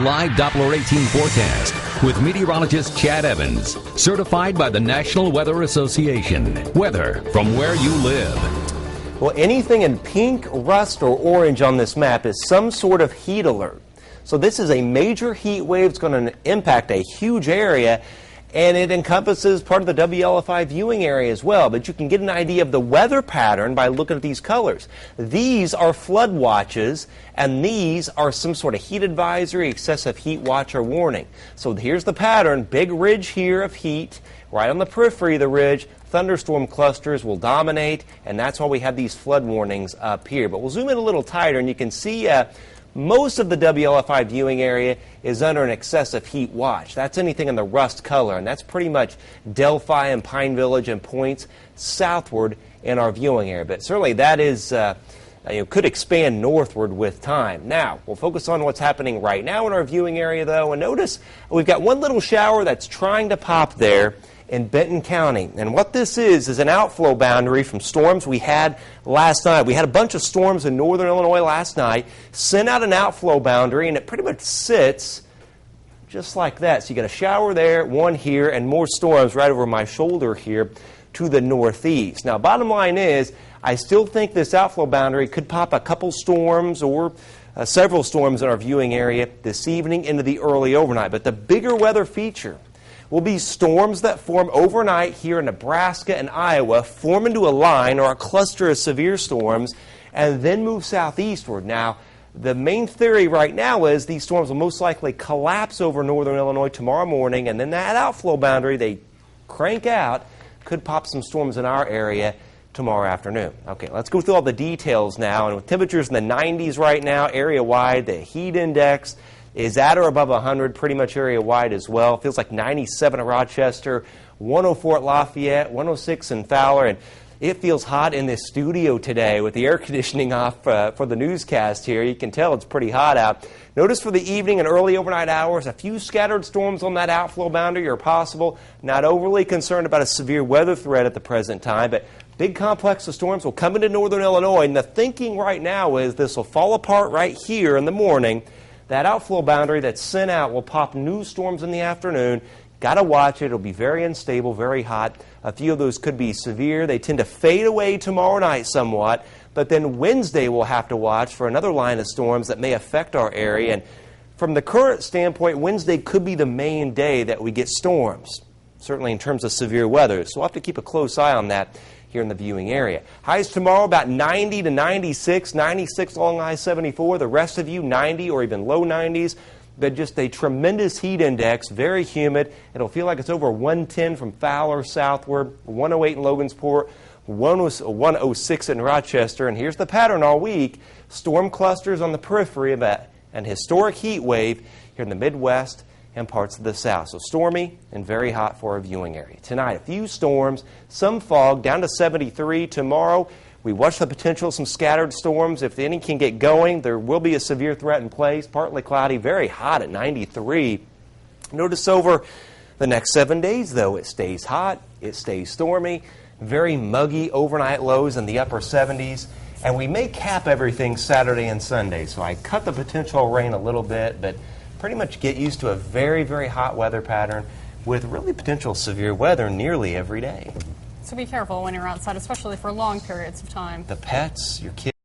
Live Doppler 18 forecast with meteorologist Chad Evans, certified by the National Weather Association. Weather from where you live. Well, anything in pink, rust, or orange on this map is some sort of heat alert. So this is a major heat wave. It's going to impact a huge area, and it encompasses part of the WLFI viewing area as well. But you can get an idea of the weather pattern by looking at these colors. These are flood watches, and these are some sort of heat advisory, excessive heat watch or warning. So here's the pattern. Big ridge here of heat. Right on the periphery of the ridge, thunderstorm clusters will dominate, and that's why we have these flood warnings up here. But we'll zoom in a little tighter, and you can see most of the WLFI viewing area is under an excessive heat watch. That's anything in the rust color, and that's pretty much Delphi and Pine Village and points southward in our viewing area. But certainly that is could expand northward with time. Now, we'll focus on what's happening right now in our viewing area, though, and notice we've got one little shower that's trying to pop there in Benton County. And what this is an outflow boundary from storms we had last night. We had a bunch of storms in northern Illinois last night, sent out an outflow boundary, and it pretty much sits just like that. So you got a shower there, one here, and more storms right over my shoulder here to the northeast. Now, bottom line is, I still think this outflow boundary could pop a couple storms or several storms in our viewing area this evening into the early overnight. But the bigger weather feature will be storms that form overnight here in Nebraska and Iowa, form into a line or a cluster of severe storms, and then move southeastward. Now, the main theory right now is these storms will most likely collapse over northern Illinois tomorrow morning, and then that outflow boundary they crank out could pop some storms in our area tomorrow afternoon. Okay, let's go through all the details now. And with temperatures in the 90s right now, area-wide, the heat index is at or above 100, pretty much area-wide as well. Feels like 97 at Rochester, 104 at Lafayette, 106 in Fowler, and it feels hot in this studio today with the air conditioning off for the newscast here. You can tell it's pretty hot out. Notice for the evening and early overnight hours, a few scattered storms on that outflow boundary are possible. Not overly concerned about a severe weather threat at the present time, but big complex of storms will come into northern Illinois, and the thinking right now is this will fall apart right here in the morning. That outflow boundary that's sent out will pop new storms in the afternoon. Got to watch it. It'll be very unstable, very hot. A few of those could be severe. They tend to fade away tomorrow night somewhat. But then Wednesday we'll have to watch for another line of storms that may affect our area. And from the current standpoint, Wednesday could be the main day that we get storms, certainly in terms of severe weather. So we'll have to keep a close eye on that here in the viewing area. Highs tomorrow about 90 to 96, 96 along I-74. The rest of you 90 or even low 90s. But just a tremendous heat index, very humid. It'll feel like it's over 110 from Fowler southward, 108 in Logansport, 106 in Rochester. And here's the pattern all week. Storm clusters on the periphery of an historic heat wave here in the Midwest and parts of the south. So stormy and very hot for our viewing area. Tonight, a few storms, some fog, down to 73. Tomorrow, we watch the potential of some scattered storms. If any can get going, there will be a severe threat in place. Partly cloudy, very hot at 93. Notice over the next 7 days, though, it stays hot, it stays stormy, very muggy overnight lows in the upper 70s. And we may cap everything Saturday and Sunday. So I cut the potential rain a little bit, but pretty much get used to a very, very hot weather pattern with really potential severe weather nearly every day. So be careful when you're outside, especially for long periods of time. The pets, your kids.